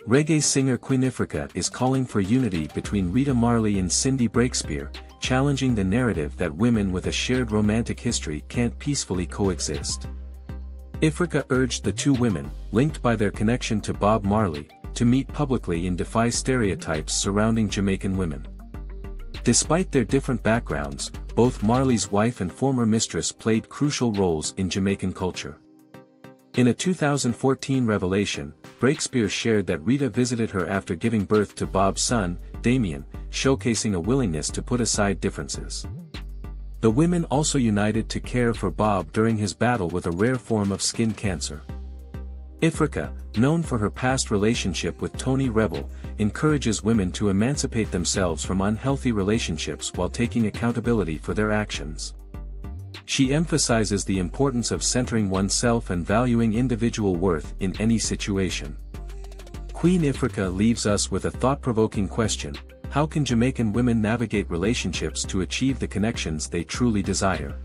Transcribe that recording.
Reggae singer Queen Ifrica is calling for unity between Rita Marley and Cindy Breakspeare, challenging the narrative that women with a shared romantic history can't peacefully coexist. Ifrica urged the two women, linked by their connection to Bob Marley, to meet publicly and defy stereotypes surrounding Jamaican women. Despite their different backgrounds, both Marley's wife and former mistress played crucial roles in Jamaican culture. In a 2014 revelation, Breakspeare shared that Rita visited her after giving birth to Bob's son, Damien, showcasing a willingness to put aside differences. The women also united to care for Bob during his battle with a rare form of skin cancer. Ifrica, known for her past relationship with Tony Rebel, encourages women to emancipate themselves from unhealthy relationships while taking accountability for their actions. She emphasizes the importance of centering oneself and valuing individual worth in any situation. Queen Ifrica leaves us with a thought-provoking question: how can Jamaican women navigate relationships to achieve the connections they truly desire?